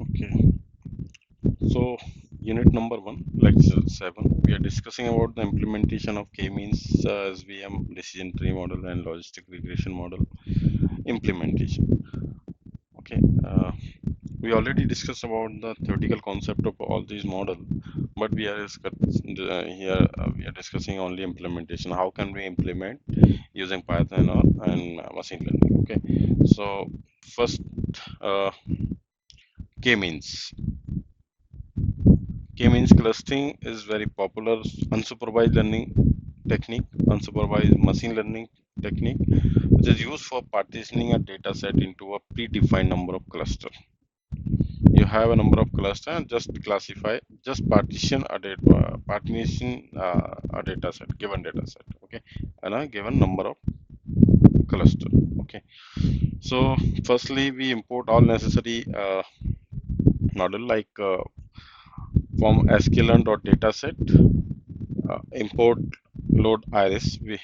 Okay, so unit number 1, lecture 7, we are discussing about the implementation of k-means, SVM, decision tree model and logistic regression model implementation. Okay, we already discussed about the theoretical concept of all these model, but we are here we are discussing only implementation. How can we implement using Python or and machine learning? Okay, so first, uh, k-means. K-means clustering is very popular unsupervised learning technique, unsupervised machine learning technique, which is used for partitioning a data set into a predefined number of clusters. You have a number of clusters and just partition a data set, given data set, okay, and a given number of cluster. Okay, so firstly we import all necessary model like from sklearn.dataset, import load iris. We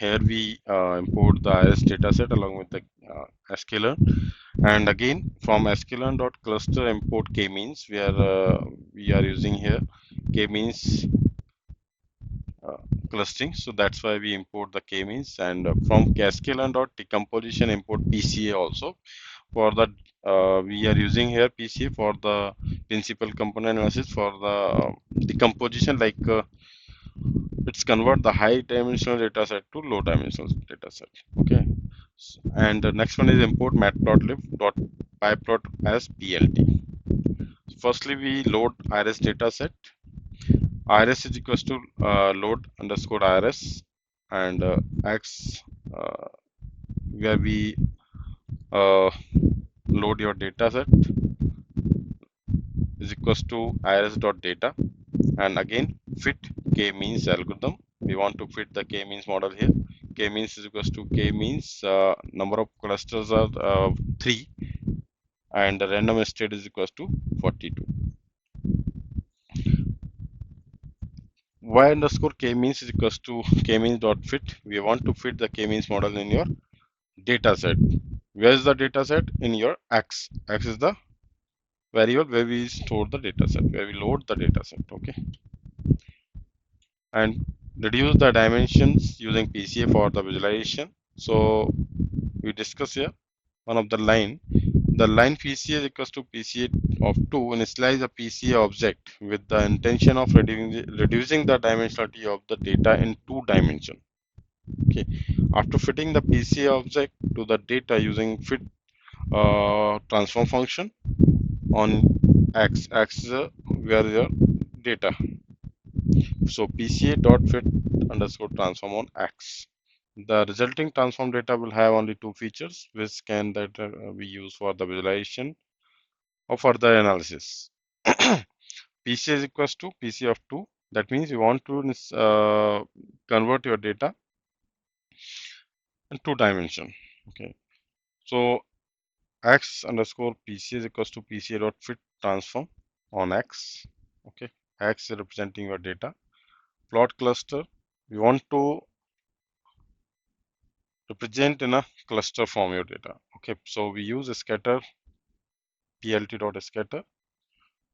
import the iris dataset along with the sklearn, and again from sklearn.cluster import k-means. We are using here k-means clustering, so that's why we import the k-means, and from sklearn.decomposition import pca also for the we are using here pca for the principal component analysis for the decomposition, like it's convert the high dimensional data set to low dimensional data set. Okay, and the next one is import matplotlib dot pyplot as plt. Firstly we load iris data set. Iris is equals to load underscore iris, and x uh, where we uh, load your data set is equals to iris dot data, and again fit k-means algorithm. We want to fit the k-means model here. K-means is equals to k-means number of clusters are 3, and the random state is equals to 42. Y underscore k-means is equals to k-means dot fit. We want to fit the k-means model in your data set. Where is the data set? In your x. X is the variable where we store the data set, where we load the data set. Okay, and reduce the dimensions using PCA for the visualization. So we discuss here one of the line. The line PCA is equals to PCA of 2 initialize a PCA object with the intention of reducing the dimensionality of the data in 2 dimension. Okay, after fitting the PCA object to the data using fit transform function on x is where your data. So PCA dot fit underscore transform on x. The resulting transform data will have only 2 features which can that we use for the visualization or further analysis. PCA is equals to PCA of 2. That means you want to convert your data in 2 dimension. Okay. So x underscore PCA is equals to PCA dot fit transform on x. Okay. X is representing your data. Plot cluster. We want to represent in a cluster form your data. Okay, so we use a scatter plt dot scatter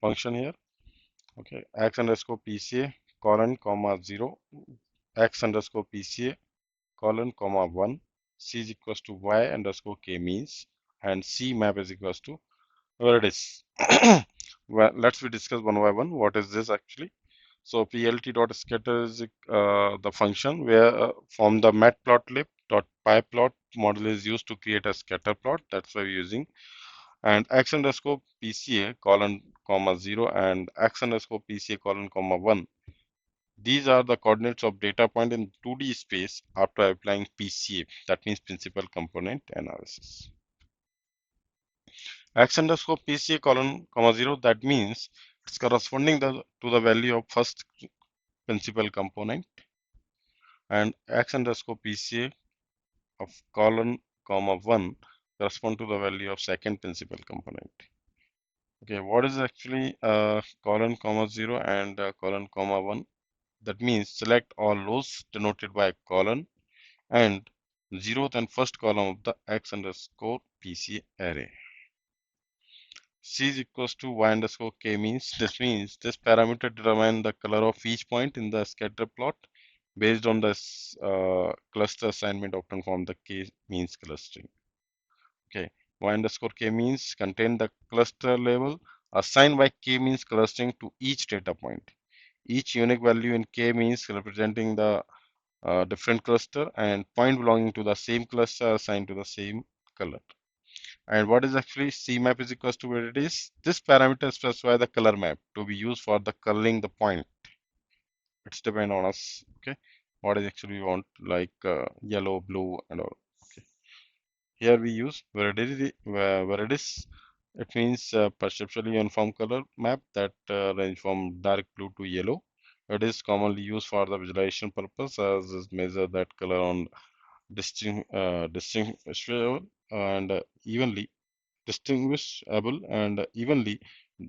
function here. Okay, x underscore pca colon comma 0, x underscore pca colon comma 1, c is equals to y underscore k means, and c map is equals to where it is. Well, let's we discuss one by one. What is this actually? So plt dot scatter is the function where from the matplotlib dot pyplot model is used to create a scatter plot. That's why we're using, and x underscore pca colon comma 0 and x underscore pca colon comma 1. These are the coordinates of data point in 2D space after applying PCA. That means principal component analysis. X underscore PCA colon comma 0. That means it's corresponding to the value of first principal component, and x underscore PCA of colon comma 1 correspond to the value of second principal component. Okay, what is actually colon comma 0 and colon comma 1? That means select all rows denoted by colon and 0th and first column of the x underscore PCA array. C is equals to y underscore k means. This means this parameter determine the color of each point in the scatter plot based on the cluster assignment often from the k means clustering. Okay, y underscore k means contain the cluster level assigned by k means clustering to each data point. Each unique value in k means representing the different cluster and point belonging to the same cluster assigned to the same color. And what is actually C map is equals to where it is? This parameter specifies the color map to be used for the coloring the point. It's depend on us. Okay, what is actually we want like yellow, blue, and all. Okay. Here we use where it is. It means perceptually uniform color map that range from dark blue to yellow. It is commonly used for the visualization purpose as is measure that color on distinguishable and evenly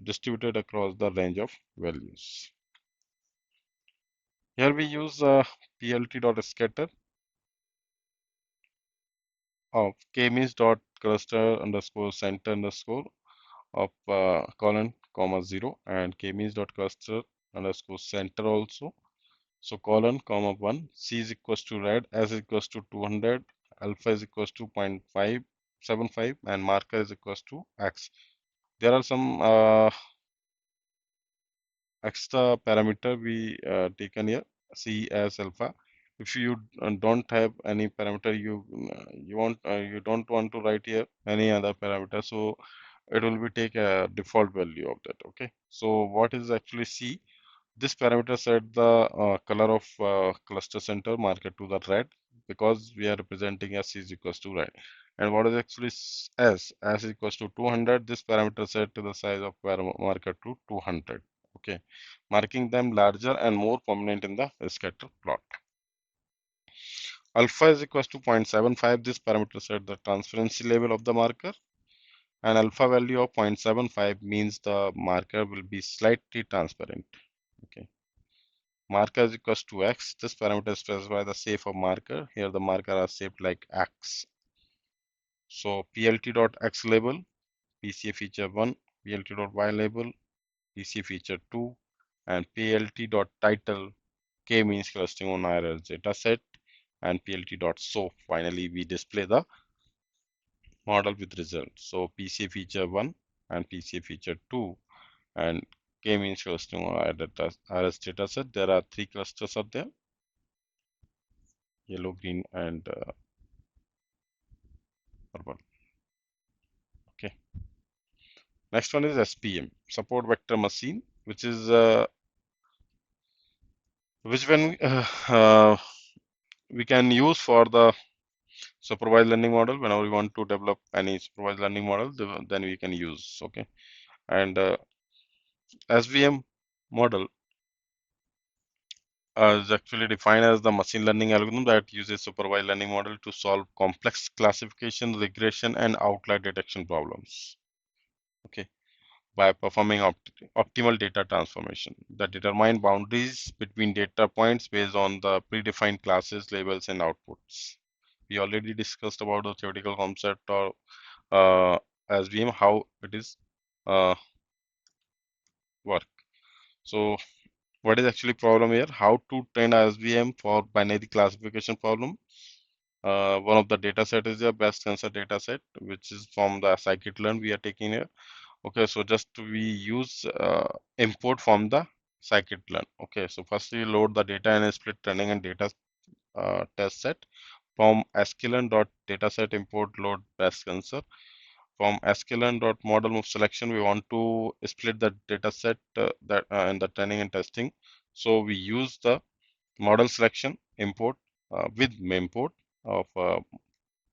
distributed across the range of values. Here we use plt.scatter of k means dot cluster underscore center underscore of colon comma 0 and k means dot cluster underscore center also. So colon comma 1, c is equals to red, s is equals to 200, alpha is equals to 0.575 and marker is equals to x. There are some extra parameter we taken here, c as alpha. If you don't have any parameter, you don't want to write here any other parameter, so it will be take a default value of that. Okay, so what is actually c? This parameter set the color of cluster center marker to the red because we are representing s is equals to red. And what is actually s is equals to 200. This parameter set to the size of marker to 200. Okay, marking them larger and more prominent in the scatter plot. Alpha is equals to 0.75. This parameter set the transparency level of the marker. And alpha value of 0.75 means the marker will be slightly transparent. Okay. Marker is equals to x. This parameter specifies the shape of marker. Here the marker are shaped like x. So plt.x label, PCA feature 1, plt.y label, PCA feature 2, and plt.title, K means clustering on IRS data set, and plt.show. Finally, we display the model with result. So PCA feature 1 and PCA feature 2 and K means clustering on IRS data set. There are 3 clusters of them, yellow, green, and purple. Okay. Next one is SVM, support vector machine, which is which when we can use for the supervised learning model whenever we want to develop any supervised learning model, then we can use. Okay, and SVM model is actually defined as the machine learning algorithm that uses supervised learning model to solve complex classification, regression, and outlier detection problems. Okay, by performing optimal data transformation that determine boundaries between data points based on the predefined classes, labels, and outputs. We already discussed about the theoretical concept or SVM, how it is uh, work. So what is actually problem here? How to train a SVM for binary classification problem. One of the data set is the best answer data set, which is from the scikit-learn we are taking here. Okay, so just we use import from the scikit-learn. Okay, so first we load the data in a split training and data test set. From sklearn.dataset import load best answer. From sklearn.model move selection, we want to split the data set that in the training and testing. So we use the model selection import with import of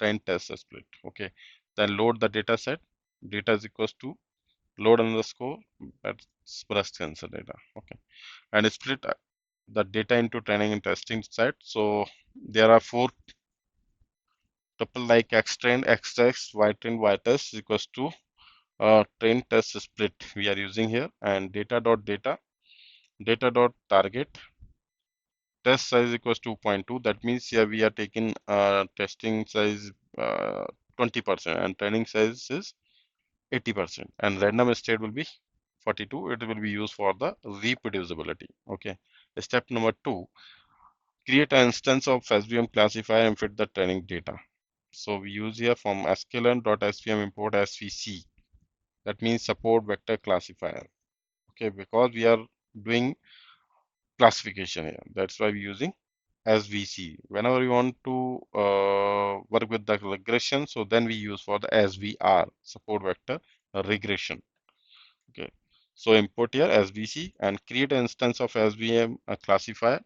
train test split. Okay, then load the data set. Data is equals to load underscore that's breast cancer data. Okay, and split the data into training and testing set. So there are 4 tuple like x trained, x test, y trained, y test is equals to train test split we are using here, and data dot target test size equals 2.2. That means here we are taking testing size 20% and training size is 80%, and random state will be 42. It will be used for the reproducibility. Okay. Step number 2, create an instance of SVM classifier and fit the training data. So we use here from sklearn.svm import svc. That means support vector classifier. Okay, because we are doing classification here. That's why we're using SVC. Whenever we want to work with the regression, so then we use for the SVR, support vector regression. Okay, so import here SVC and create an instance of SVM classifier.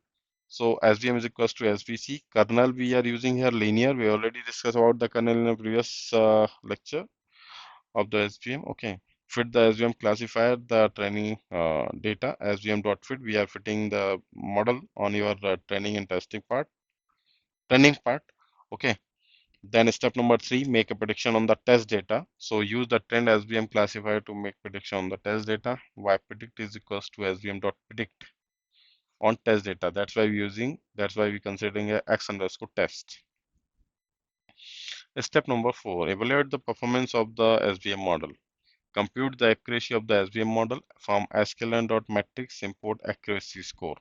So SVM is equals to SVC. Kernel we are using here linear. We already discussed about the kernel in a previous lecture of the SVM. Okay, fit the SVM classifier, the training data, SVM dot fit. We are fitting the model on your training and testing part, training part. Okay. Then step number 3, make a prediction on the test data. So use the trend SVM classifier to make prediction on the test data. Y predict is equals to SVM dot predict on test data. That's why we're considering a x underscore test. Step number 4, evaluate the performance of the SVM model. Compute the accuracy of the SVM model from sklearn.metrics, import accuracy score.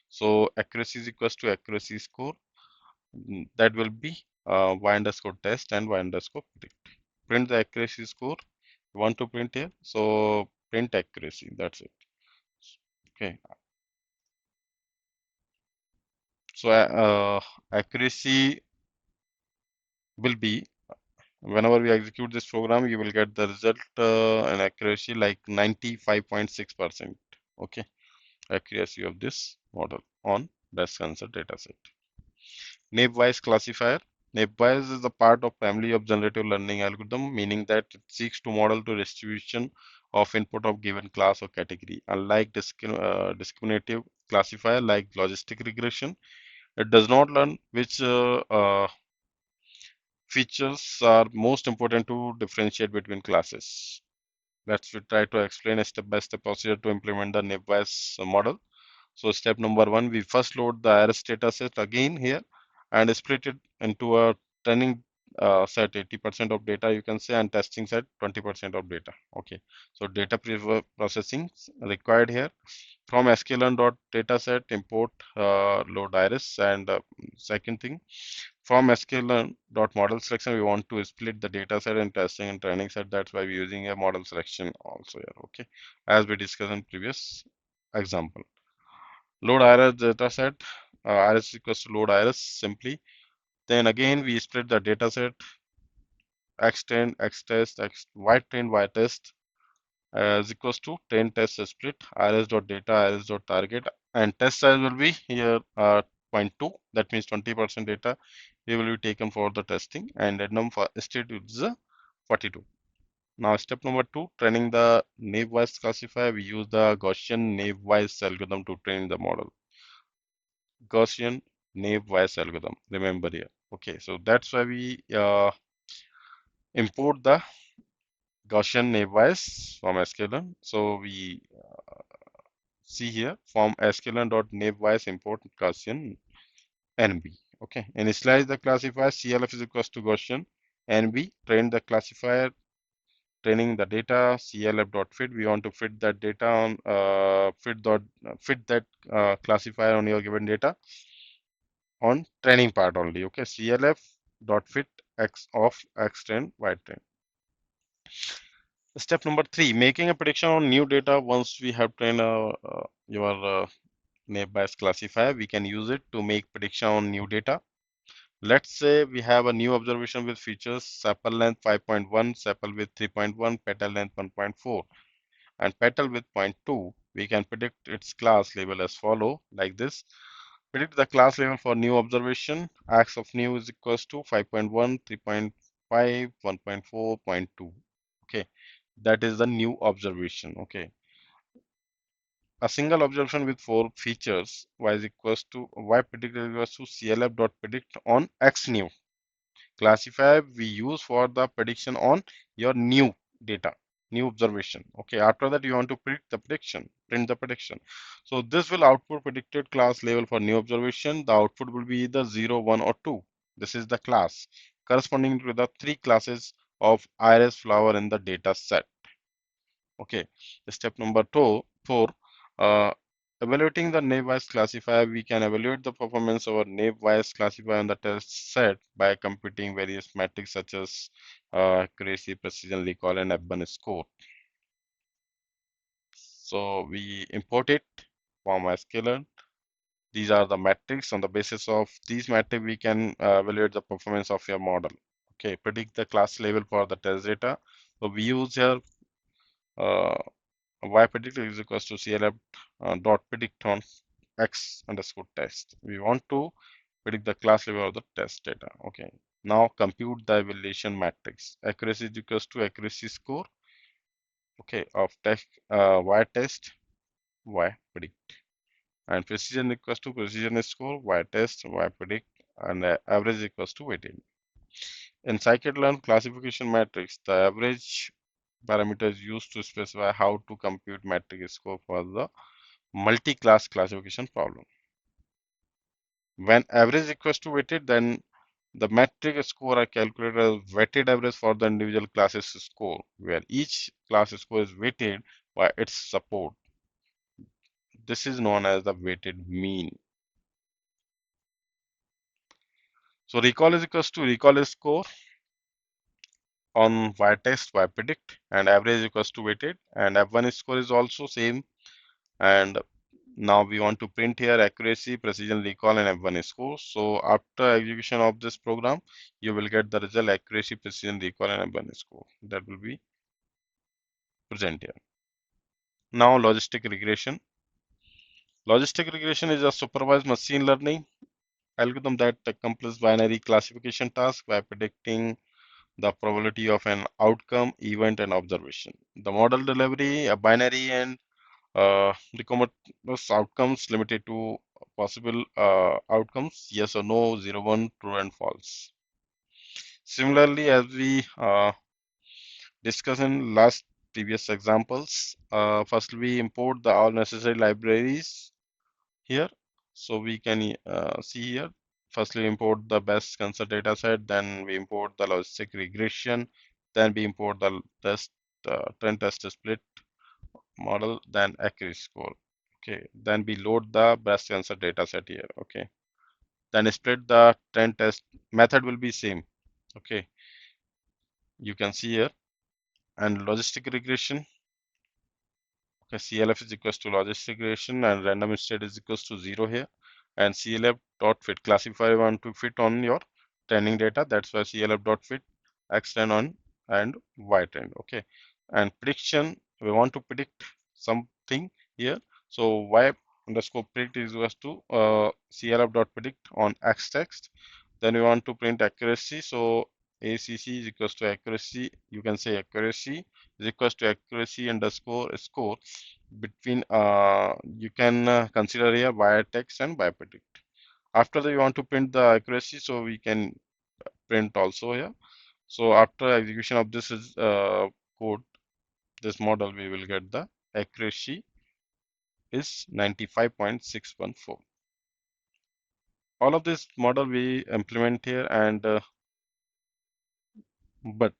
So accuracy is equals to accuracy score. That will be y underscore test and y underscore predict. Print the accuracy score. You want to print here, so print accuracy. That's it. Okay. So accuracy will be, whenever we execute this program, you will get the result and accuracy like 95.6%. Okay, accuracy of this model on breast cancer dataset. Naive classifier. Naive is a part of family of generative learning algorithm, meaning that it seeks to model the distribution of input of given class or category. Unlike discriminative classifier like logistic regression, it does not learn which features are most important to differentiate between classes. Let's try to explain a step-by-step procedure to implement the naive model. So step number 1, we first load the iris data set again here and split it into a training set 80% of data you can say, and testing set 20% of data. Okay, so data processing required here. From sklearn.dataset import load iris, and second thing, from sklearn.model selection we want to split the data set and testing and training set. That's why we're using a model selection also here. Okay, as we discussed in previous example. Load iris dataset, iris equals to load iris simply. Then again we split the dataset x train, x test, x y train, y test is equals to train test split iris dot data, iris dot target, and test size will be here zero point 0.2. That means 20% data it will be taken for the testing, and random for state is 42. Now step number 2, training the naive classifier. We use the Gaussian naive algorithm to train the model. Gaussian naive algorithm, remember here. Okay, so that's why we import the Gaussian naive from sklearn. So we see here from sklearn.naive import Gaussian NB. Okay, initialize the classifier. CLF is equals to Gaussian NB. Train the classifier, training the data. CLF dot fit. We want to fit that data on fit that classifier on your given data on training part only. Okay, CLF dot fit x of x train y train. Step number 3, making a prediction on new data. Once we have trained your naive Bayes classifier, we can use it to make prediction on new data. Let's say we have a new observation with features sepal length 5.1, sepal width 3.1, petal length 1.4, and petal width 0.2. We can predict its class label as follow, like this. Predict the class level for new observation. X of new is equals to 5.1, 3.5, 1.4, 0.2. Okay, that is the new observation. Okay, a single observation with 4 features, y is equals to y predict is equals to CLF dot predict on X new. Classifier we use for the prediction on your new data, new observation. Okay, after that you want to predict the prediction, print the prediction. So this will output predicted class level for new observation. The output will be either 0, 1 or 2. This is the class corresponding to the 3 classes of iris flower in the data set. Okay, step number four, uh, evaluating the naive Bayes classifier. We can evaluate the performance of a naive Bayes classifier in the test set by computing various metrics such as accuracy, precision, recall, and F1 score. So we import it from sklearn. These are the metrics. On the basis of these metrics, we can evaluate the performance of your model. Okay, predict the class level for the test data. So we use here uh, y predict is equals to CLF dot predict on x underscore test. We want to predict the class level of the test data. Okay. Now compute the evaluation matrix. Accuracy is equals to accuracy score. Okay, of test y test y predict, and precision equals to precision score y test y predict, and average equals to weighted. In scikit-learn classification matrix, the average parameter is used to specify how to compute metric score for the multi-class classification problem. When average equals to weighted, then the metric score are calculated as weighted average for the individual classes score, where each class score is weighted by its support. This is known as the weighted mean. So recall is equals to recall score on y test y predict, and average equals to weighted, and F1 score is also same. And now we want to print here accuracy, precision, recall, and F1 score. So after execution of this program, you will get the result accuracy, precision, recall, and F1 score. That will be present here. Now logistic regression. Logistic regression is a supervised machine learning algorithm that accomplishes binary classification task by predicting the probability of an outcome, event, and observation. The model delivery a binary and recommended outcomes limited to possible outcomes, yes or no, 0, 1, true and false. Similarly, as we discussed in last previous examples, first we import the all necessary libraries here. So we can see here, firstly import the best concern data set, then we import the logistic regression, then we import the trend test split model, then accuracy score. Okay, then we load the breast cancer data set here. Okay, then split the trend test method will be same. Okay, you can see here, and logistic regression. Okay, CLF is equals to logistic regression, and random state is equals to 0 here, and CLF dot fit classifier want to fit on your training data. That's why CLF dot fit X trend on and Y trend. Okay, and prediction, we want to predict something here. So Y underscore predict is equals to CLF dot predict on X text. Then we want to print accuracy. So ACC is equals to accuracy. You can say accuracy is equals to accuracy underscore score between you can consider here by text and by predict. After that, you want to print the accuracy, so we can print also here. So after execution of this is code, this model, we will get the accuracy is 95.614. All of this model we implement here, and but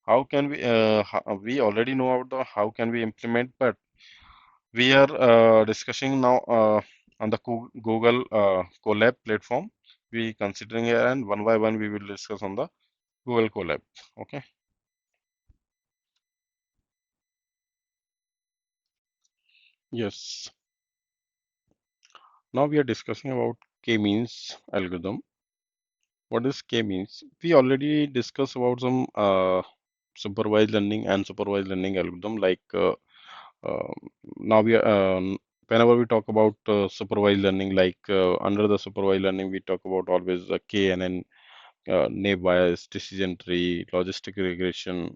how can we already know about the how can we implement, but we are discussing now on the Google Colab platform. We considering here, and one by one we will discuss on the Google Colab. Okay. Yes. Now we are discussing about k-means algorithm. What is k-means? We already discussed about some supervised learning and supervised learning algorithm. Like uh, now we are whenever we talk about supervised learning, like under the supervised learning, we talk about always KNN, naive Bayes, decision tree, logistic regression,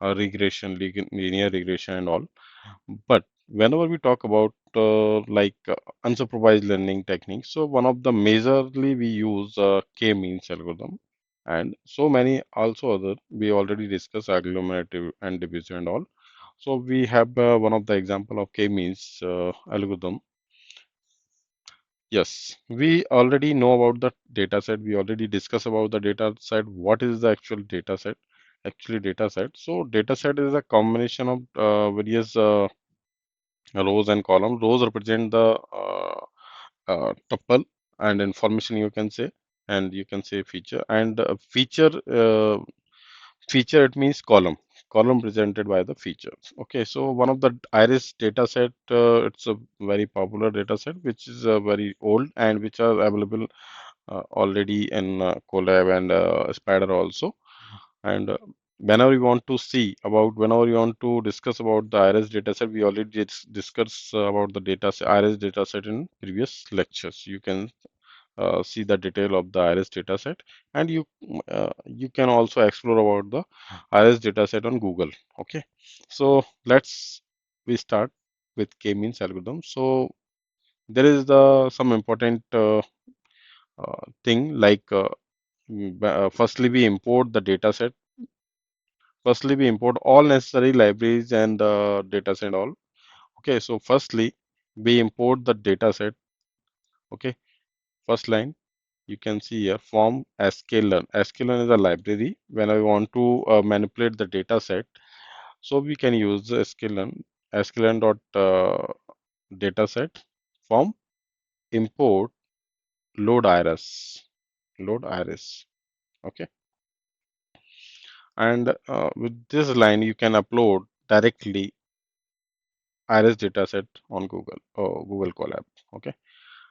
linear regression, and all. But whenever we talk about unsupervised learning techniques, so one of the majorly we use k-means algorithm, and so many also other we already discussed agglomerative and diffusive and all. So we have one of the example of k-means algorithm. Yes, we already know about the data set. We already discussed about the data set. What is the actual data set? actually data set. So data set is a combination of various rows and columns. Rows represent the tuple and information, you can say, and you can say feature, and feature, it means column presented by the features. Okay, so one of the iris data set, it's a very popular data set which is very old and which are available already in Colab and Spider also. And whenever you want to see about, whenever you want to discuss about the iris dataset, we already discuss about the iris dataset in previous lectures. You can see the detail of the iris dataset, and you can also explore about the iris dataset on Google. Okay, so let's we start with k-means algorithm. So there is the some important thing like firstly we import the dataset. Firstly, we import all necessary libraries and data set all. Okay, so firstly, we import the data set. Okay, first line you can see here form sklearn. Sklearn is a library when I want to manipulate the data set. So we can use the sklearn dot data set form import load iris. Okay, and with this line you can upload directly iris dataset on Google or Google Colab. Okay,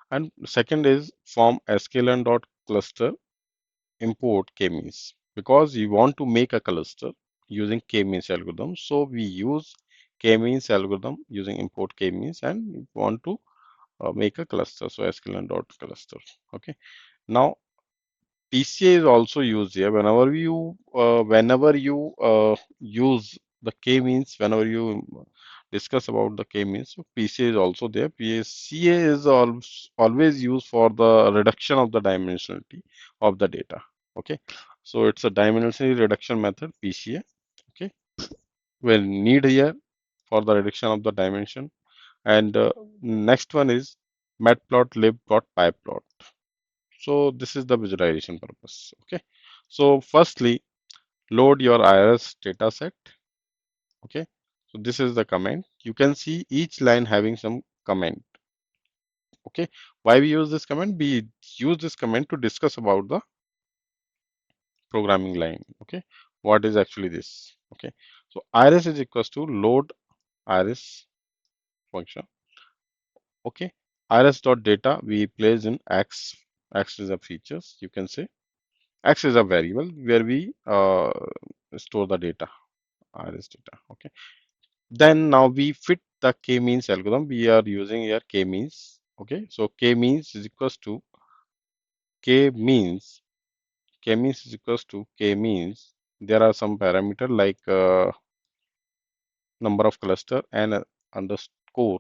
and second is from sklearn dot cluster import k-means, because you want to make a cluster using k-means algorithm. So we use k-means algorithm using import k-means, and we want to make a cluster. So sklearn dot cluster. Okay, now PCA is also used here whenever you use the k-means, whenever you discuss about the k-means. So PCA is also there. PCA is always used for the reduction of the dimensionality of the data. Okay, so it's a dimensionality reduction method, PCA. Okay, we'll need here for the reduction of the dimension. And next one is matplotlib.pyplot. So this is the visualization purpose. Okay. So firstly, load your iris data set. Okay. So this is the command. You can see each line having some command. Okay. Why we use this command? We use this command to discuss about the programming line. Okay. What is actually this? Okay. So iris is equals to load iris function. Okay. Iris dot data we place in x. X is a features. You can say x is a variable where we store the data, iris data. Okay, then now we fit the k-means algorithm. We are using here k-means. Okay, so k-means is equals to k-means. K-means is equals to k-means. There are some parameter like number of cluster and underscore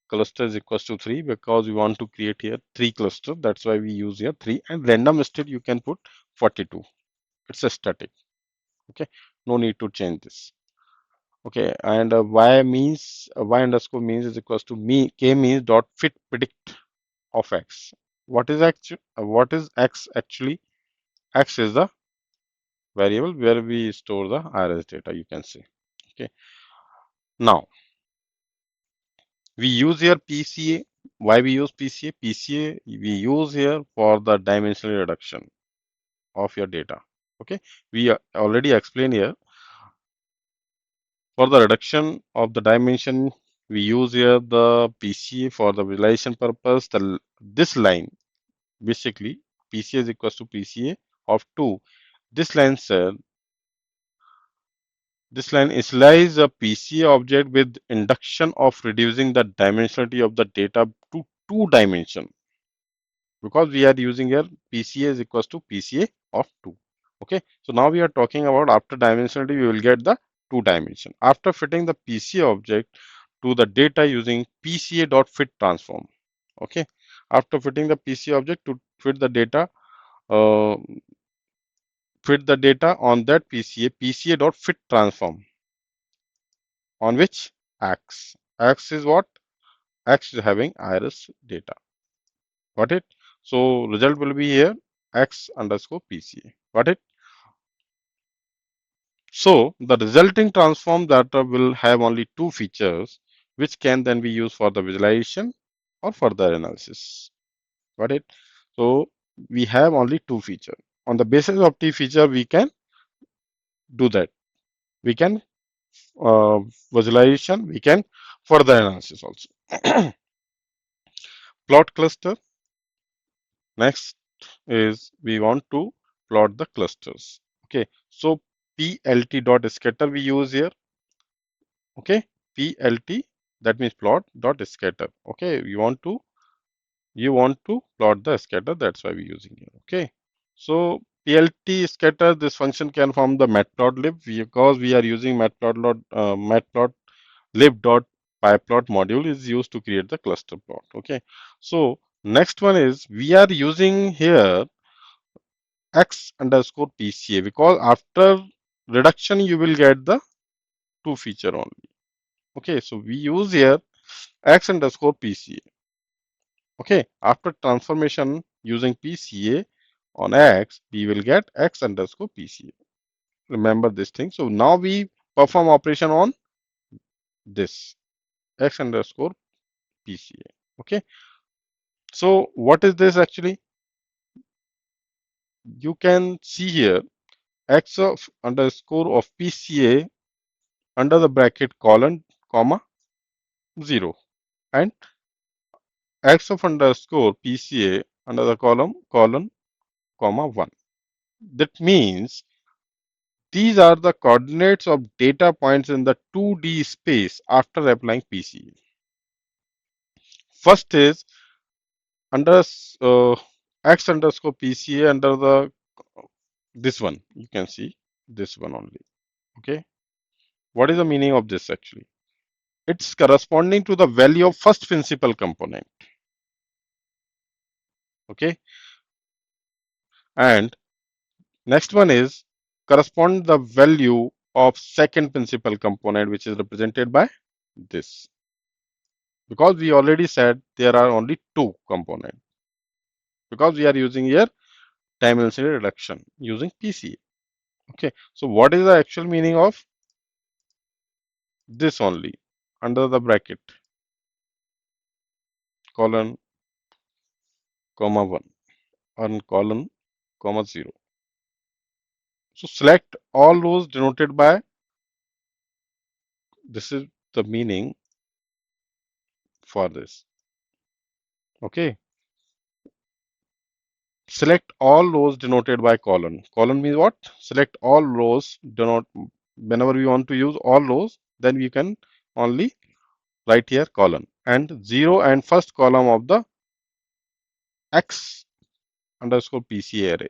cluster is equals to 3, because we want to create here 3 cluster. That's why we use here 3, and random state you can put 42. It's a static. Okay, no need to change this. Okay, and y underscore means is equals to k means dot fit predict of x. What is x actually? X is the variable where we store the iris data, you can say. Okay, now we use here PCA. Why we use PCA? PCA we use here for the dimensional reduction of your data. Okay, we already explained here. For the reduction of the dimension, we use here the PCA for the visualization purpose. This line, basically, PCA is equals to PCA of 2. This line said, this line initialize a PCA object with induction of reducing the dimensionality of the data to 2 dimension, because we are using here PCA is equals to PCA of 2. Okay, so now we are talking about after dimensionality, we will get the 2 dimension. After fitting the PCA object to the data using PCA dot fit transform. Okay, after fitting the PCA object to uh, fit the data on that PCA dot fit transform on which X. X is what? X is having iris data. Got it? So result will be here X underscore PCA. Got it? So the resulting transform data will have only two features, which can then be used for the visualization or further analysis. Got it? So we have only two features. On the basis of T feature, we can do that. We can uh, visualization, we can further analysis also. Plot cluster. Next is we want to plot the clusters. Okay, so PLT dot scatter we use here. Okay, PLT, that means plot dot scatter. Okay, you want to plot the scatter, that's why we're using here. Okay, so PLT scatter, this function can form the matplotlib because we are using matplotlib dot pyplot module is used to create the cluster plot. Okay, so next one is we are using here x underscore PCA because after reduction you will get the two feature only. Okay, so we use here x underscore PCA. Okay, after transformation using PCA on x, we will get x underscore PCA. Remember this thing. So now we perform operation on this x underscore PCA. Okay, so what is this actually? You can see here x of underscore of PCA under the bracket colon comma 0 and x of underscore PCA under the colon comma 1. That means these are the coordinates of data points in the 2D space after applying PCA. First is under x underscore PCA under the this one. You can see this one only. Okay. What is the meaning of this actually? It's corresponding to the value of first principal component. Okay. And next one is correspond the value of second principal component, which is represented by this. Because we already said there are only two components. Because we are using here time velocity reduction using PCA. Okay, so what is the actual meaning of this only under the bracket colon comma 1 and colon comma 0. So select all rows denoted by this is the meaning for this. Okay, select all rows denoted by colon. Colon means what? Select all rows denote whenever we want to use all rows, then we can only write here colon and 0 and first column of the x underscore PCA array.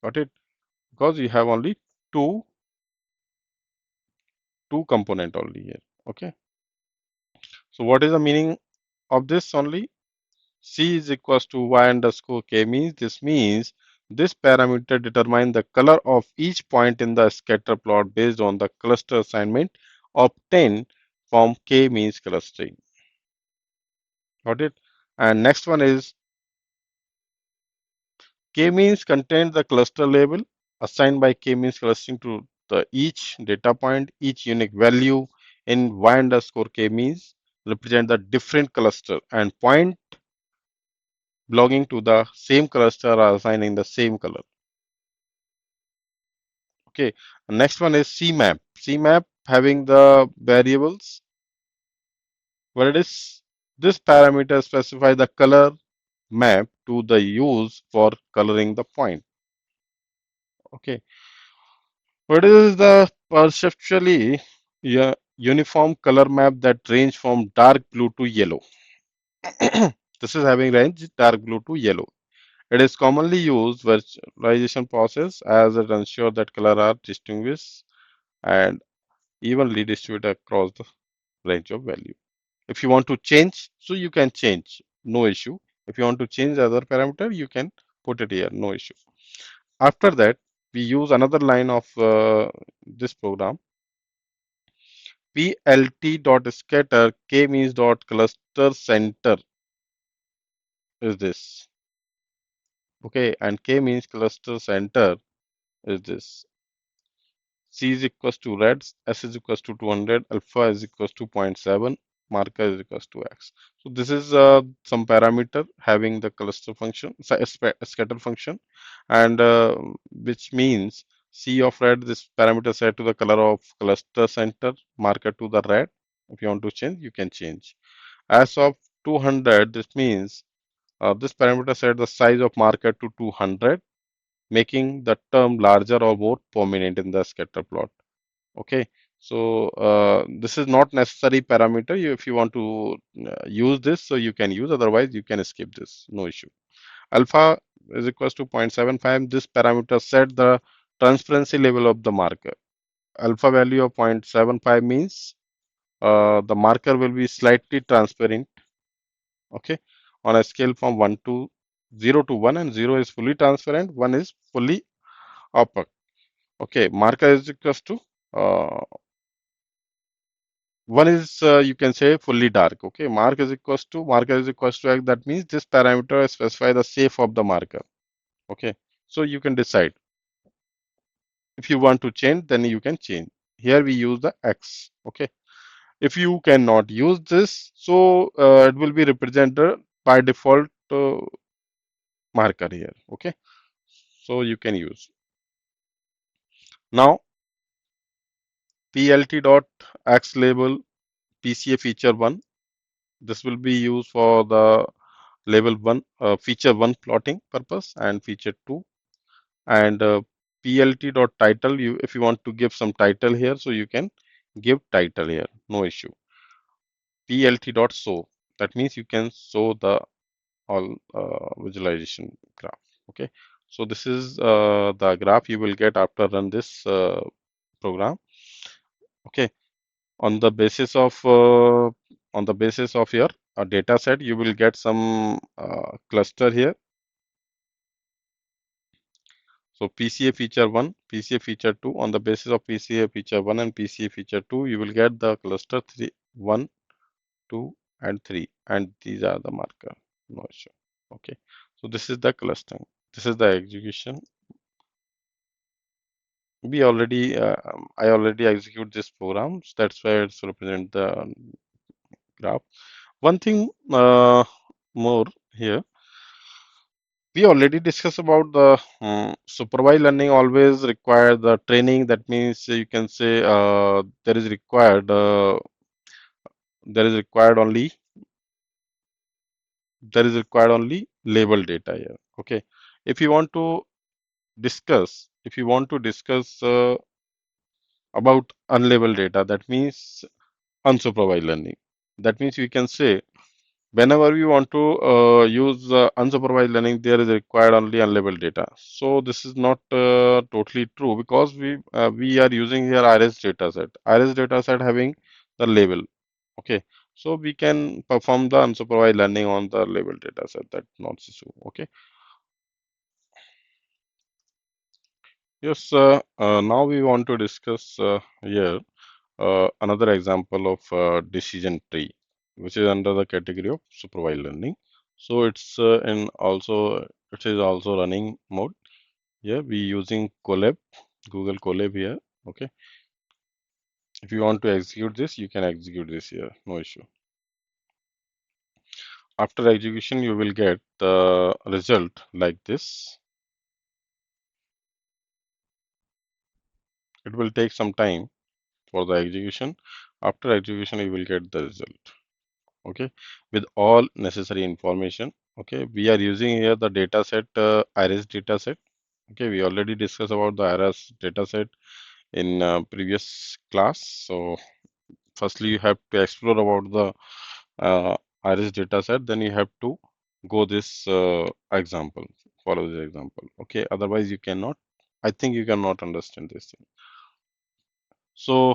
Got it? Because we have only two component only here. Okay. So what is the meaning of this only? C is equals to y underscore k means this means this parameter determine the color of each point in the scatter plot based on the cluster assignment obtained from k means clustering. Got it? And next one is K-means contains the cluster label assigned by K-means clustering to the each data point, each unique value in Y underscore K-means represent the different cluster and point belonging to the same cluster are assigned in the same color. Okay. Next one is CMAP. CMAP having the variables. What it is? This parameter specify the color map to the use for coloring the point. Okay. What is the perceptually uniform color map that range from dark blue to yellow? This is having range dark blue to yellow. It is commonly used virtualization process as it ensures that color are distinguished and evenly distributed across the range of value. If you want to change, so you can change, no issue. If you want to change the other parameter, you can put it here, no issue. After that, we use another line of this program PLT dot scatter K means dot cluster center is this. Okay, and K means cluster center is this. C is equals to red, S is equals to 200, alpha is equals to 0.7, marker is equals to X. So this is some parameter having the cluster function, scatter function, and which means C of red, this parameter set to the color of cluster center, marker to the red. If you want to change, you can change. As of 200, this means this parameter set the size of marker to 200, making the term larger or more prominent in the scatter plot. Okay, so this is not necessary parameter. If you want to use this, so you can use. Otherwise, you can skip this. No issue. Alpha is equals to 0.75. This parameter set the transparency level of the marker. Alpha value of 0.75 means the marker will be slightly transparent. Okay, on a scale from 1 to 0 to 1, and 0 is fully transparent, 1 is fully opaque. Okay, marker is equals to uh, one is you can say fully dark. Okay, marker is equals to X. That means this parameter specify the shape of the marker. Okay, so you can decide if you want to change, then you can change. Here we use the X. Okay, if you cannot use this, so it will be represented by default marker here. Okay, so you can use now plt dot x label PCA feature 1. This will be used for the label 1 feature 1 plotting purpose, and feature 2, and plt dot title, you if you want to give some title here, so you can give title here, no issue. Plt dot show, that means you can show the all visualization graph. Okay, so this is the graph you will get after run this program. Okay, on the basis of your data set, you will get some cluster here. So PCA feature 1, PCA feature 2, on the basis of PCA feature 1 and PCA feature 2, you will get the cluster 3, 1, 2, and 3, and these are the marker. No issue. Okay. So this is the clustering. This is the execution. I already execute this program. So that's why it's represent the graph. One thing more here. We already discussed about the supervised learning always require the training. That means you can say there is required only label data here. Okay, if you want to discuss about unlabeled data, that means unsupervised learning. That means we can say whenever we want to use unsupervised learning, there is required only unlabeled data. So this is not totally true, because we are using here iris dataset. Iris dataset having the label. Okay, so we can perform the unsupervised learning on the label dataset. That's not issue. Okay. Yes. Now we want to discuss here another example of decision tree, which is under the category of supervised learning. So it is also running mode. Yeah, we using Colab, Google Colab here. Okay, if you want to execute this, you can execute this here, no issue. After execution, you will get the result like this. It will take some time for the execution. After execution, you will get the result. Okay, with all necessary information. Okay, we are using here the data set, iris data set. Okay, we already discussed about the iris data set in previous class. So firstly you have to explore about the iris data set, then you have to go this example, follow this example. Okay, otherwise you cannot, I think you cannot understand this thing. So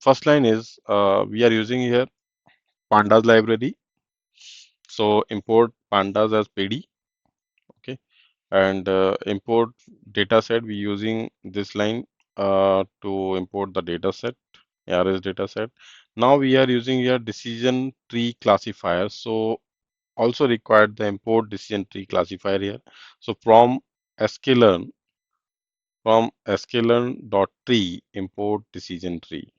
first line is we are using here pandas library. So import pandas as PD. Okay, and import data set, we using this line to import the data set, ARS data set. Now we are using here decision tree classifier. So also required the import decision tree classifier here. So from sklearn, from sklearn.tree import decision tree.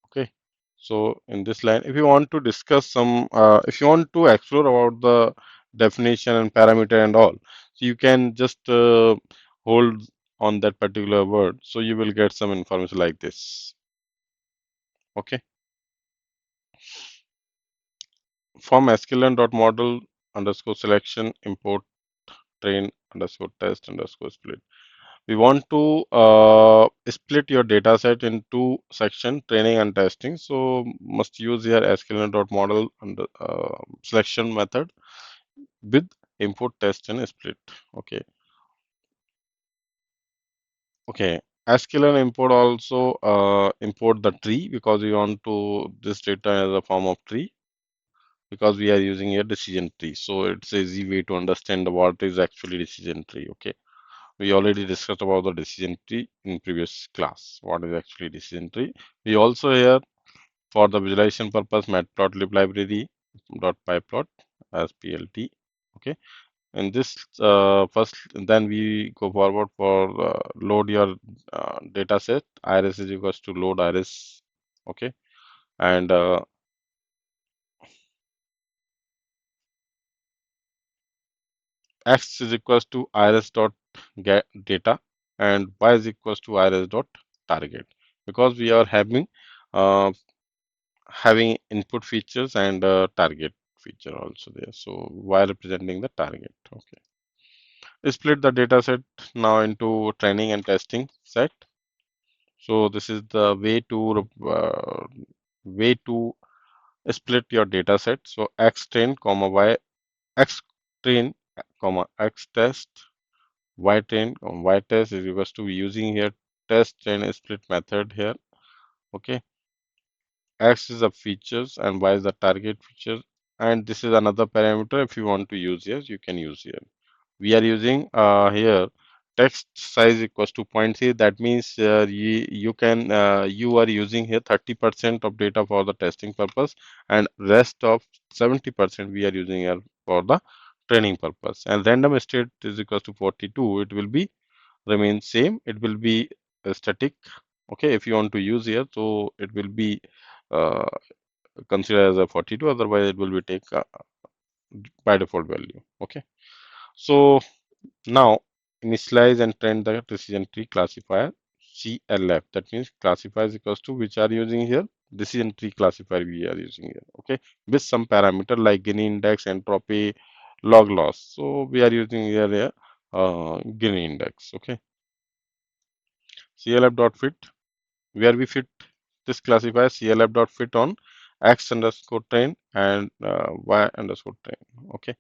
Okay. So in this line, if you want to discuss some, if you want to explore about the definition and parameter and all, so you can just hold on that particular word. So you will get some information like this. Okay. From sklearn.model underscore selection import train underscore test underscore split. We want to split your data set in two section, training and testing. So must use here sklearn.model under selection method with import test and split. Okay. Okay. sklearn import also import the tree because we want to this data as a form of tree because we are using a decision tree. So it's a easy way to understand what is actually decision tree. Okay. We already discussed about the decision tree in previous class. What is actually decision tree? We also here for the visualization purpose matplotlib library dot pyplot as plt. Okay. In this first, then we go forward for load your data set. Iris is equals to load iris. Okay. And x is equals to iris dot get data and y is equals to iris dot target because we are having input features and target feature also there. So while representing the target, okay. Split the data set now into training and testing set. So this is the way to split your data set. So x train comma y x train comma x test y train comma y test is equals to using here test train split method here. Okay. X is the features and Y is the target feature. And this is another parameter. If you want to use here, you can use here. We are using here text size equals to 0.3. That means you are using here 30% of data for the testing purpose and rest of 70% we are using here for the training purpose. And random state is equals to 42. It will be remain same. It will be static. Okay, if you want to use here, so it will be uh, consider as a 42, otherwise it will be take by default value. Okay, so now initialize and train the decision tree classifier CLF. That means classifier is equals to which are using here decision tree classifier we are using here. Okay, with some parameter like Gini index, entropy, log loss. So we are using here Gini index. Okay, CLF dot fit where we fit this classifier CLF dot fit on X underscore train and Y underscore train. Okay.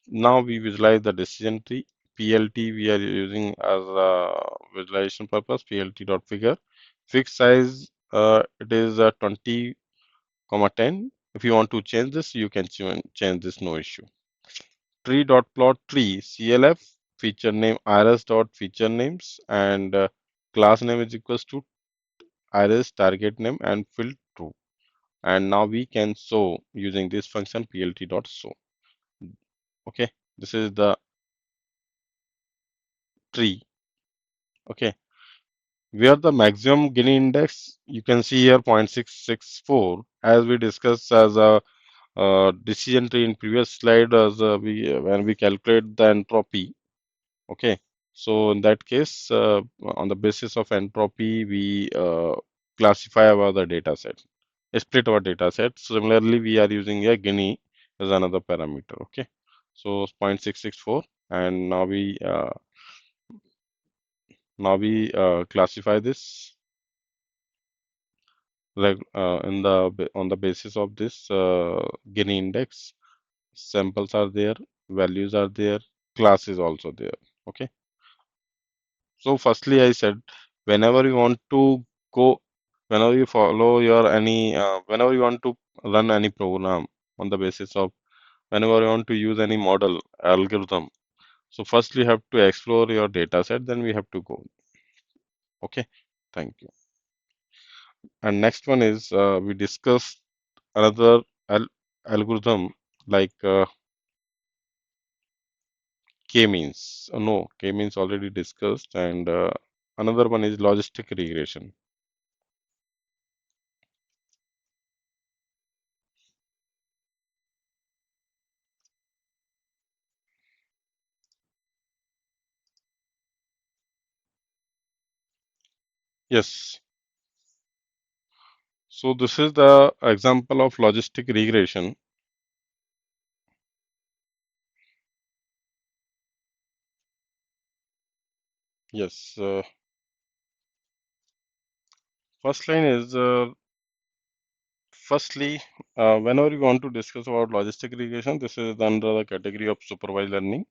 Now we visualize the decision tree. PLT we are using as a visualization purpose. PLT dot figure. Fixed size it is 20 comma 10. If you want to change this, you can change this, no issue. Tree dot plot tree CLF feature name iris dot feature names and class name is equals to iris target name and fill true. And now we can show using this function plt dot show. Okay, this is the tree. Okay, where the maximum Gini index you can see here 0.664 as we discussed as a decision tree in previous slide as we when we calculate the entropy. Okay, so in that case on the basis of entropy we classify our the data set, split our data set. Similarly, we are using a Gini as another parameter. Okay, so 0.664 and now we classify this like on the basis of this Gini index. Samples are there, values are there, class is also there. Okay, so firstly I said whenever you want to go, whenever you follow your whenever you want to run any program on the basis of, whenever you want to use any model algorithm, so first you have to explore your data set, then we have to go. Okay, thank you. And next one is we discuss another algorithm like k-means. No, k-means already discussed and Another one is logistic regression. Yes. So this is the example of logistic regression. Yes. First line is firstly, whenever you want to discuss about logistic regression, this is under the category of supervised learning.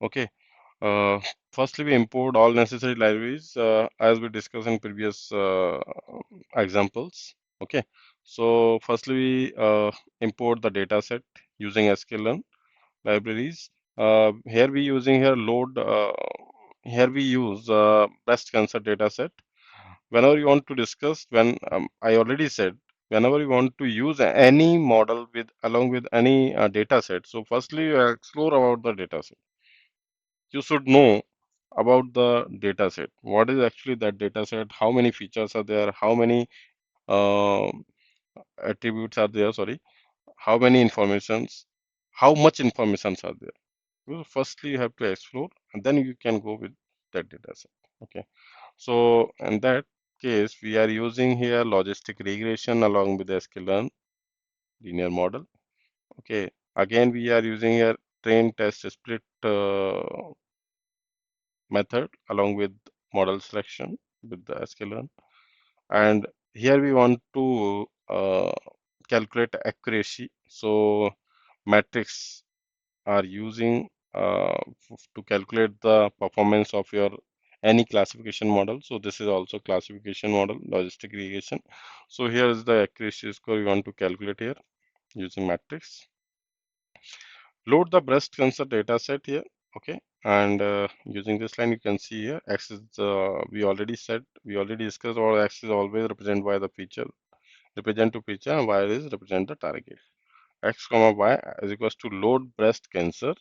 Okay. Uh, Firstly, we import all necessary libraries as we discussed in previous examples. Okay. So firstly, we import the data set using sklearn libraries. Here we using here load. Here we use breast cancer data set. Whenever you want to discuss, when I already said, whenever you want to use any model with along with any data set. So firstly, you explore about the data set. You should know about the data set. What is actually that data set? How many features are there? How many uh, attributes are there? Sorry, how many informations? How much informations are there? Well, firstly, you have to explore, and then you can go with that data set. Okay. So in that case, we are using here logistic regression along with the sklearn linear model. Okay. Again, we are using here train test split method along with model selection with the sklearn. And here we want to calculate accuracy. So metrics are using to calculate the performance of your any classification model. So this is also classification model, logistic regression. So here is the accuracy score you want to calculate here using matrix. Load the breast cancer data set here. Okay. And using this line, you can see here X is we already said, we already discussed, or X is always represented by the feature, represent to feature, and Y is represent the target. X comma Y is equals to load breast cancer,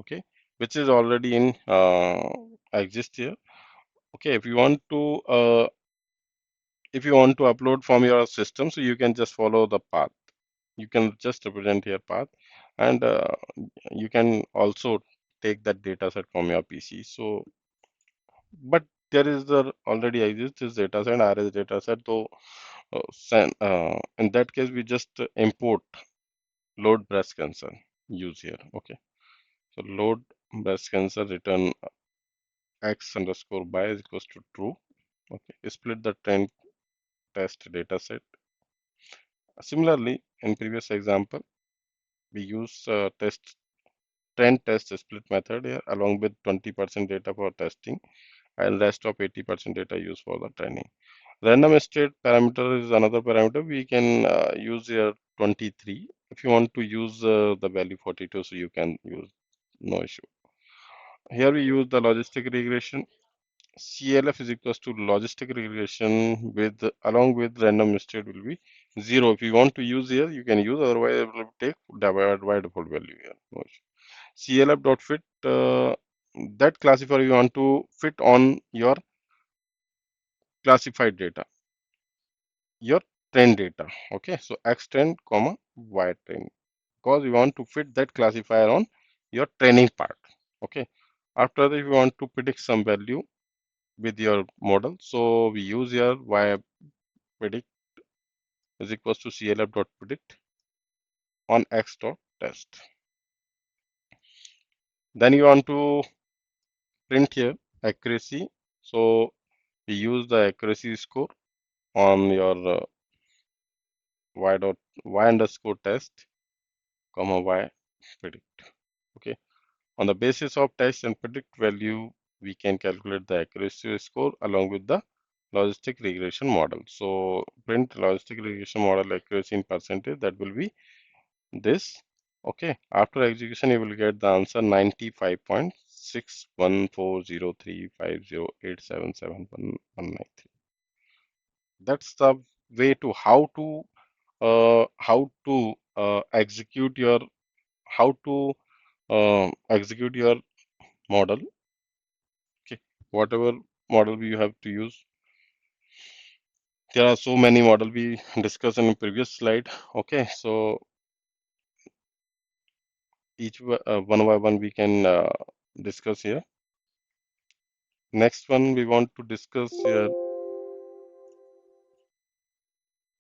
okay, which is already in exist here. Okay, if you want to upload from your system, so you can just follow the path. You can just represent your path, and you can also take that data set from your PC. So, but there is the already exists this data set, RS data set. So, in that case, we just import load breast cancer use here. Okay. So load breast cancer return x underscore by is equals to true. Okay, split the trend test data set. Similarly, in previous example, we use trend test split method here along with 20% data for testing and rest of 80% data used for the training. Random state parameter is another parameter. We can use here 23. If you want to use the value 42, so you can use, no issue. Here we use the logistic regression. CLF is equals to logistic regression with along with random state will be 0. If you want to use here, you can use. Otherwise, it will take divide by default value here. No issue. CLF dot fit that classifier you want to fit on your classified data, your trend data. Okay, so X trend comma Y trend because you want to fit that classifier on your training part. Okay, after that, if you want to predict some value with your model. So we use here y predict is equals to clf dot predict on x dot test. Then you want to print here accuracy. So we use the accuracy score on your y underscore test comma y predict. Okay. On the basis of test and predict value, we can calculate the accuracy score along with the logistic regression model. So print logistic regression model accuracy in percentage, that will be this. Okay, after execution, you will get the answer 95.61403508771193. That's the way to execute your how to execute your model. Okay, whatever model you have to use. There are so many model we discussed in the previous slide. Okay, so each one by one we can discuss here. Next one we want to discuss here,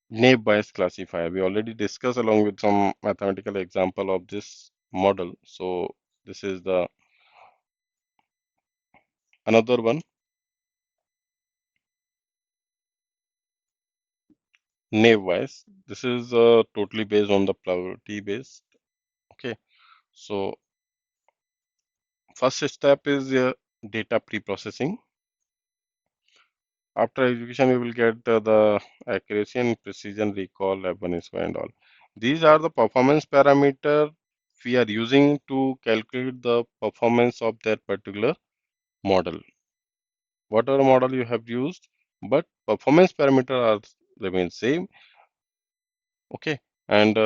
naive Bayes classifier. We already discussed along with some mathematical example of this model. So this is the another one, naive Bayes. This is totally based on the probability based. Okay, so first step is data pre-processing. After execution, we will get the accuracy and precision recall, F1 square and all. These are the performance parameter we are using to calculate the performance of that particular model. Whatever model you have used, but performance parameter are remain same. Okay, and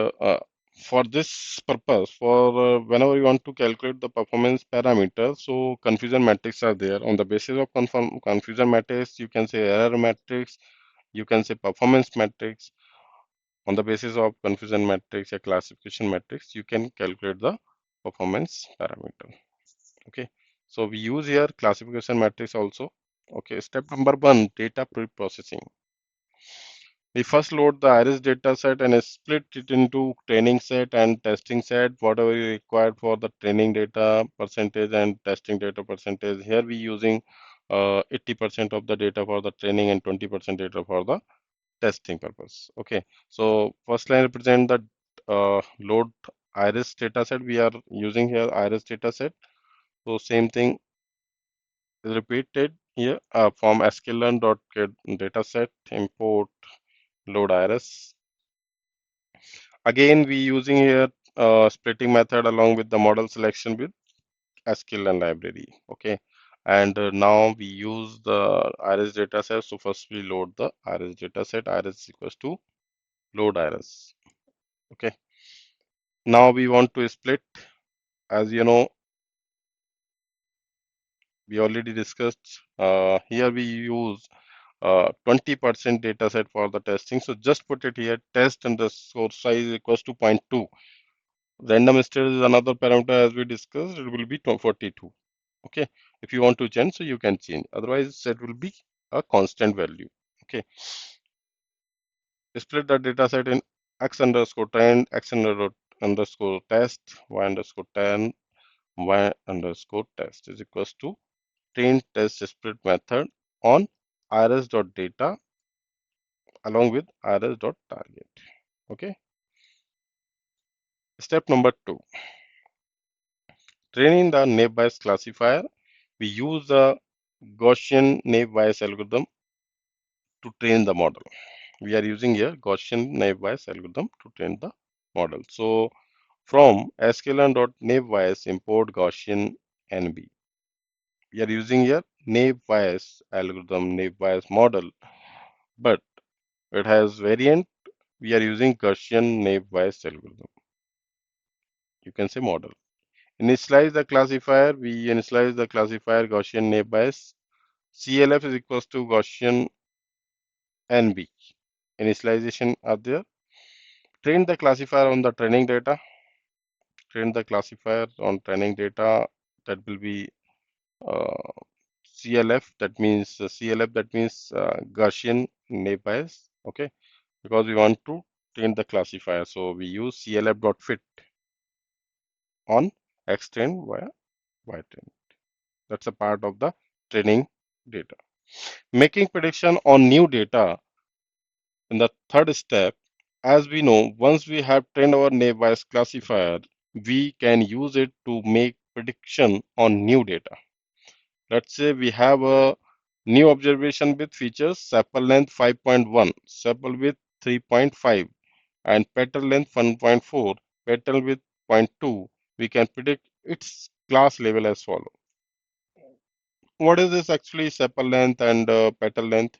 for this purpose, for whenever you want to calculate the performance parameter, so confusion matrix are there. On the basis of confusion matrix, you can say error matrix, you can say performance matrix. On the basis of confusion matrix or classification matrix, you can calculate the performance parameter. Okay, so we use here classification matrix also. Okay, step number one, data pre-processing. We first load the iris data set and split it into training set and testing set, whatever you required for the training data percentage and testing data percentage. Here we using 80% of the data for the training and 20% data for the testing purpose. Okay, so first line represent the load iris data set. We are using here iris data set. So same thing is repeated here from sklearn.get data set import load iris. Again, we using here splitting method along with the model selection with sklearn library. Okay, and now we use the iris data set. So first we load the iris data set. Iris equals to load iris. Okay, now we want to split. As you know, we already discussed. Here we use 20% data set for the testing. So just put it here. Test underscore size equals to 0.2. Random state is another parameter as we discussed. It will be 42. Okay, if you want to change, so you can change. Otherwise, it will be a constant value. Okay, split the data set in x underscore trend, x underscore test, y underscore 10, y underscore test is equals to train test split method on iris.data along with iris.target. Okay. Step number two, training the naive Bayes classifier. We use the Gaussian naive Bayes algorithm to train the model. We are using here Gaussian naive Bayes algorithm to train the model. So from sklearn.naive Bayes import Gaussian NB. We are using here naive Bayes algorithm, naive Bayes model, but it has variant. We are using Gaussian naive Bayes algorithm. You can say model. Initialize the classifier. We initialize the classifier Gaussian naive Bayes. CLF is equals to Gaussian NB. Initialization are there. Train the classifier on the training data. Train the classifier on training data. That will be uh, CLF. That means CLF. That means Gaussian naive Bayes. Okay, because we want to train the classifier, so we use CLF.fit on X train via Y train. That's a part of the training data. Making prediction on new data in the third step. As we know, once we have trained our naive Bayes classifier, we can use it to make prediction on new data. Let's say we have a new observation with features sepal length 5.1, sepal width 3.5, and petal length 1.4, petal width 0.2. We can predict its class level as follow. What is this actually sepal length and petal length,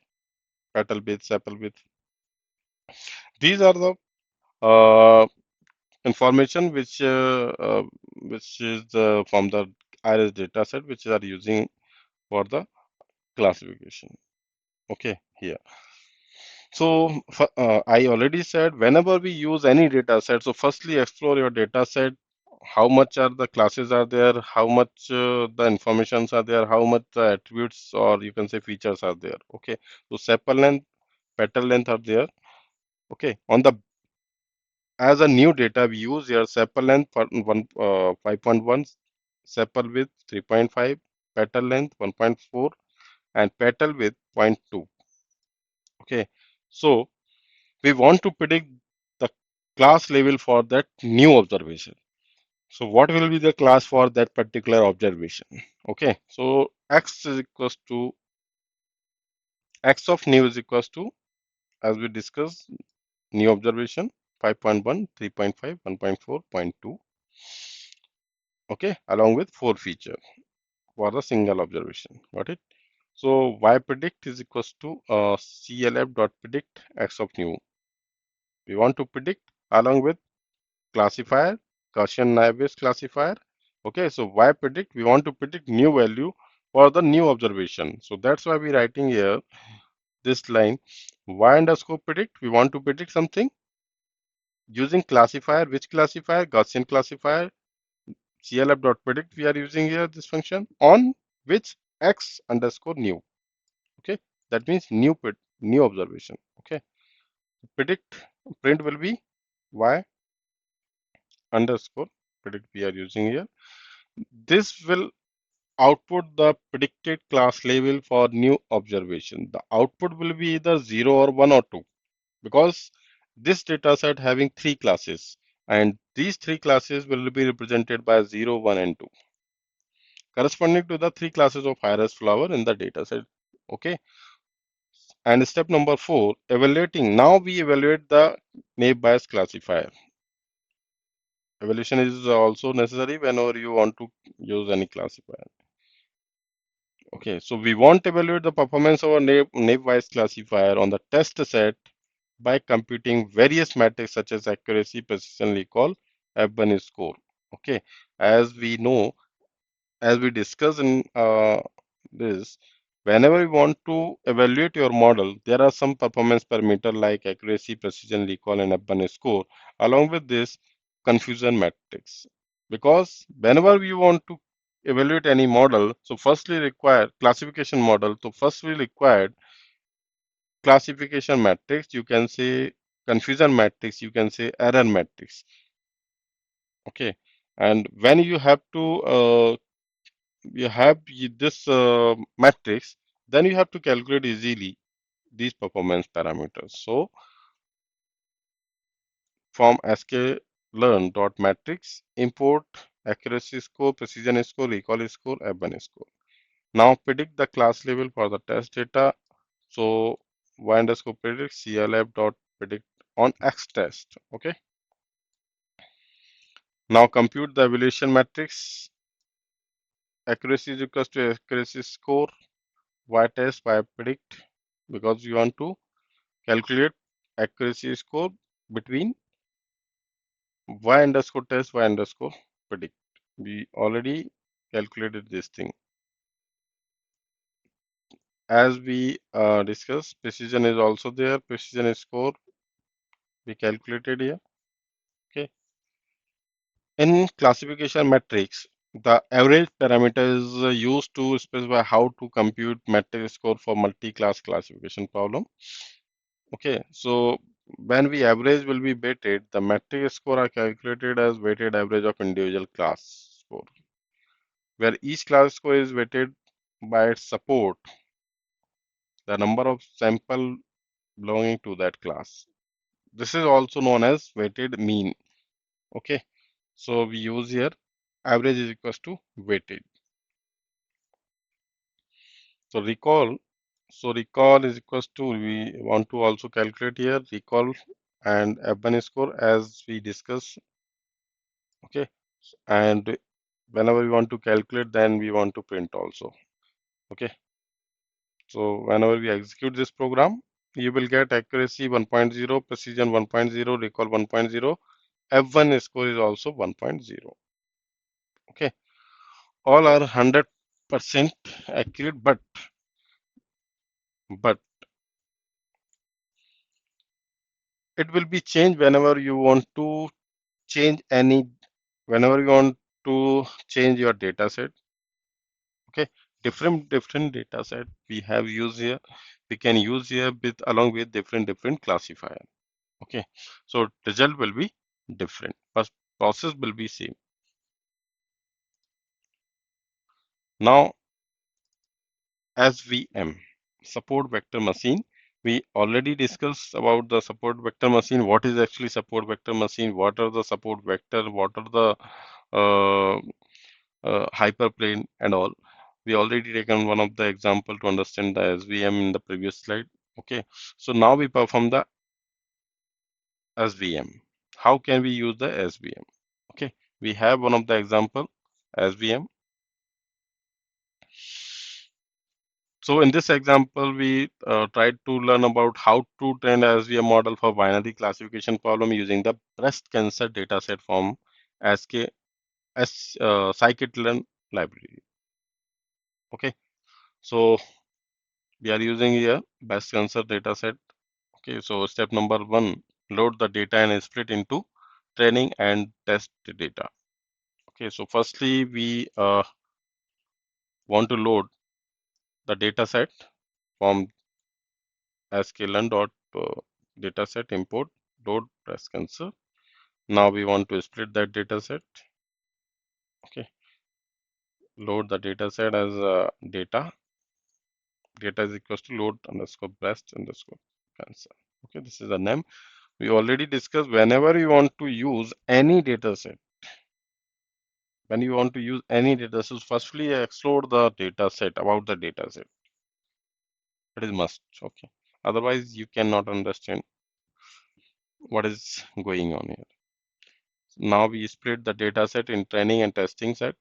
petal width, sepal width? These are the information which is from the iris data set which are using for the classification. Okay, here. So I already said whenever we use any data set, so firstly explore your data set, how much are the classes are there, how much the informations are there, how much the attributes or you can say features are there. Okay, so sepal length, petal length are there. Okay, on the as a new data we use here sepal length for 5.1, sepal width 3.5, petal length 1.4, and petal width 0.2. Okay, so we want to predict the class level for that new observation. So what will be the class for that particular observation? Okay, so x is equals to x of new is equals to, as we discussed, new observation 5.1, 3.5, 1.4, 0.2. Okay, along with four features for the single observation. Got it? So y predict is equals to CLF dot predict x of new. We want to predict along with classifier, Gaussian naive classifier. Okay, so y predict, we want to predict new value for the new observation. So that's why we're writing here this line y underscore predict. We want to predict something using classifier. Which classifier? Gaussian classifier. CLF dot predict. We are using here this function on which x underscore new. Okay, that means new observation. Okay, predict print will be y underscore predict. We are using here. This will output the predicted class level for new observation. The output will be either 0 or 1 or 2 because this data set having three classes and these three classes will be represented by 0, 1 and 2 corresponding to the three classes of iris flower in the data set. Okay. And step number 4, evaluating. Now we evaluate the naive Bayes classifier. Evaluation is also necessary whenever you want to use any classifier. Okay, so we want to evaluate the performance of our naive Bayes classifier on the test set by computing various metrics such as accuracy, precision, recall, F1 score. Okay, as we know, as we discussed in this, whenever you want to evaluate your model, there are some performance parameter like accuracy, precision, recall, and F1 score. Along with this, confusion matrix. Because whenever we want to evaluate any model, so firstly require classification model. So first we required classification matrix. You can say confusion matrix. You can say error matrix. Okay, and when you have this matrix, then you have to calculate easily these performance parameters. So from sklearn dot matrix, import accuracy score, precision score, recall score, F1 score. Now predict the class level for the test data. So y underscore predict CLF dot predict on X test. Okay. Now compute the evaluation matrix. Accuracy is equals to accuracy score y test y predict because you want to calculate accuracy score between y underscore test y underscore predict. We already calculated this thing. As we discussed, precision is also there. Precision score we calculated here. Okay. In classification matrix, the average parameter is used to specify how to compute matrix score for multi-class classification problem. Okay, so when we average will be weighted, the matrix score are calculated as weighted average of individual class score, where each class score is weighted by its support, the number of sample belonging to that class. This is also known as weighted mean. Okay, so we use here average is equals to weighted. So recall is equals to, we want to also calculate here recall and F1 score as we discussed. Okay, and whenever we want to calculate, then we want to print also. Okay, so whenever we execute this program, you will get accuracy 1.0, precision 1.0, recall 1.0, F1 score is also 1.0. Okay, all are 100% accurate, but but it will be changed whenever you want to change any, whenever you want to change your data set. Okay, different data set we have used here, we can use here with along with different classifier. Okay, so result will be different, but process will be same. Now SVM, support vector machine. We already discussed about the support vector machine. What is actually support vector machine? What are the support vector? What are the uh, hyperplane and all? We already taken one of the example to understand the SVM in the previous slide. Okay, so now we perform the SVM. How can we use the SVM? Okay, we have one of the example SVM. So in this example, we tried to learn about how to train a SVM model for binary classification problem using the breast cancer dataset from scikit-learn library. Okay, so we are using here breast cancer dataset. Okay, so step number one, load the data and split into training and test data. Okay, so firstly, we want to load the dataset from sklearn dot dataset import load breast cancer. Now we want to split that data set. Okay, load the data set as data is equals to load underscore breast underscore cancer. Okay, this is the name. We already discussed whenever you want to use any data set, when you want to use any data set, firstly explore the data set about the data set. It is must. Okay, otherwise you cannot understand what is going on here. Now we split the data set in training and testing set.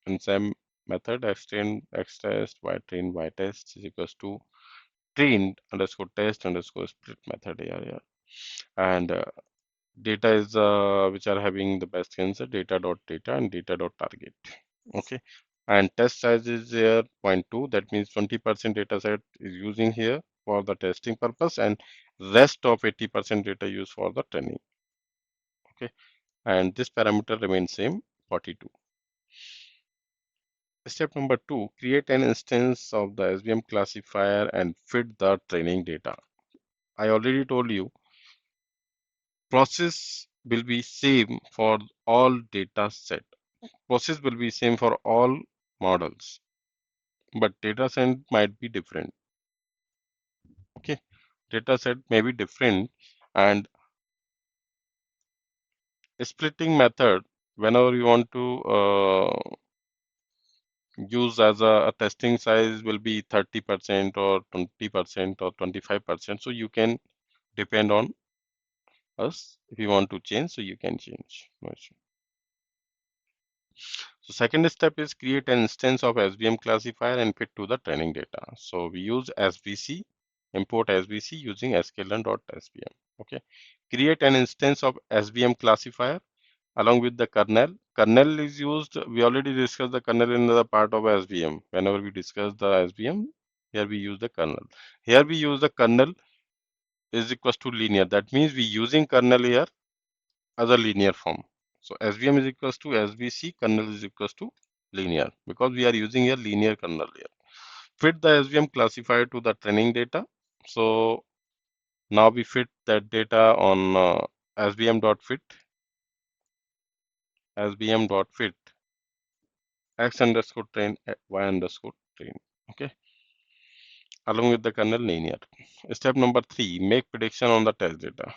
In same method, x test y train y test is equals to trained underscore test underscore split method here, and data is which are having the best answer data dot data and data dot target. Okay, and test size is here 0.2, that means 20% data set is using here for the testing purpose and rest of 80% data used for the training. Okay, and this parameter remains same 42. Step number two, create an instance of the SVM classifier and fit the training data. I already told you, process will be same for all data set. Process will be same for all models, but data set might be different. Okay, data set may be different, and splitting method, whenever you want to use as a testing size will be 30% or 20% or 25%. So you can depend on us. If you want to change, so you can change. No issue. So second step is create an instance of SVM classifier and fit to the training data. So we use SVC, import SVC using sklearn.svm. Okay. Create an instance of SVM classifier along with the kernel. Kernel is used, we already discussed the kernel in the part of SVM. Whenever we discuss the SVM, here we use the kernel. Here we use the kernel is equals to linear. That means we using kernel here as a linear form. So SVM is equals to SVC, kernel is equals to linear because we are using a linear kernel here. Fit the SVM classifier to the training data. So now we fit that data on SVM.fit, SVM.fit x underscore train y underscore train. Okay, along with the kernel linear. Step number three, make prediction on the test data.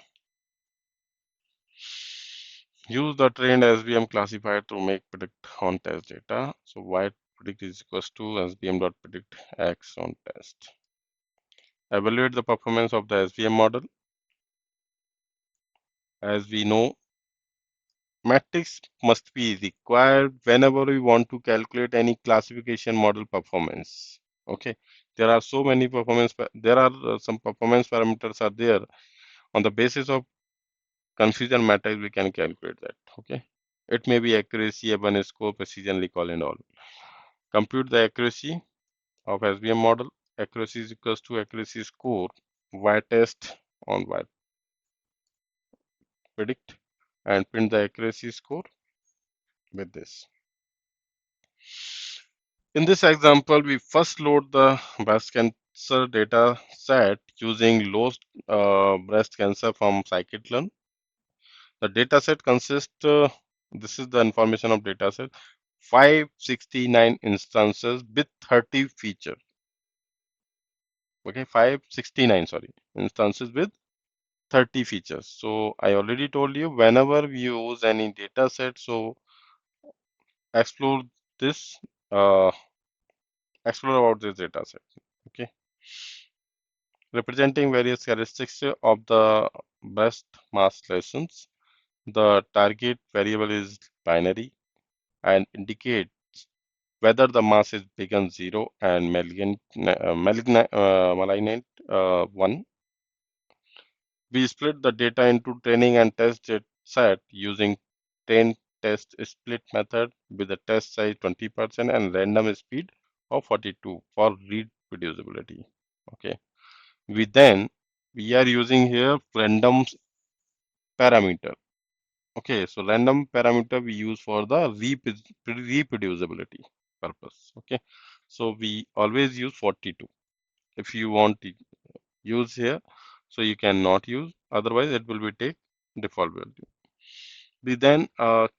Use the trained SVM classifier to make predict on test data. So y predict is equals to SVM dot predict x on test. Evaluate the performance of the SVM model. As we know, metrics must be required whenever we want to calculate any classification model performance. Okay, there are so many performance, there are some performance parameters are there. On the basis of confusion matrix, we can calculate that. Okay, it may be accuracy, abundance, score, precision, recall, and all. Compute the accuracy of SVM model. accuracy is equals to accuracy score y test on y predict and print the accuracy score with this. In this example, we first load the breast cancer data set using low breast cancer from scikit-learn. The data set consists, this is the information of data set, 569 instances with 30 features. Okay, 569, sorry, instances with 30 features. So I already told you whenever we use any data set, so explore this, uh, explore about this data set. Okay, representing various characteristics of the breast mass lesions. The target variable is binary and indicates whether the mass is bigger 0 and malignant 1. We split the data into training and test set using train test split method with a test size 20% and random speed of 42 for reproducibility. Okay. We are using here random parameter. Okay, so random parameter we use for the reproducibility purpose. Okay, so we always use 42. If you want to use here, so you cannot use, otherwise it will be take default value. We then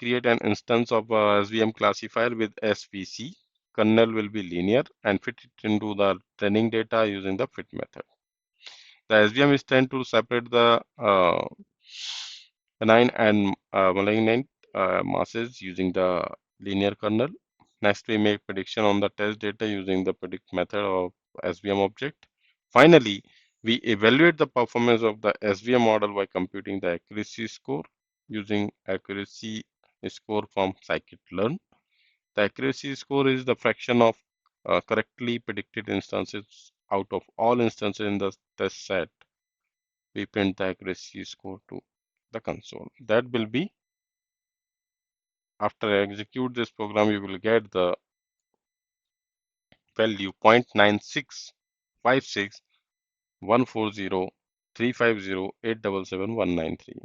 create an instance of SVM classifier with SVC. Kernel will be linear and fit it into the training data using the fit method. The SVM is tend to separate the benign and malignant masses using the linear kernel. Next, we make prediction on the test data using the predict method of SVM object. Finally, we evaluate the performance of the SVM model by computing the accuracy score using accuracy score from scikit-learn. The accuracy score is the fraction of correctly predicted instances out of all instances in the test set. We print the accuracy score to the console. That will be, after I execute this program, you will get the value 0.9656140350877193.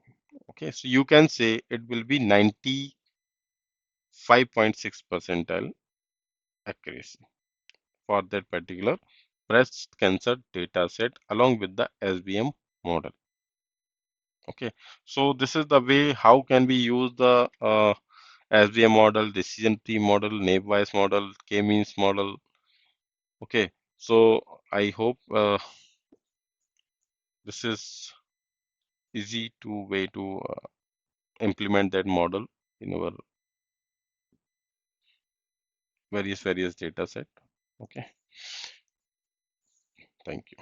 Okay, so you can say it will be 95.6 percentile accuracy for that particular breast cancer data set along with the SVM model. Okay, so this is the way how can we use the SVM model, decision tree model, naive model, k-means model. Okay, so I hope this is easy to way to implement that model in our various data set. Okay, thank you.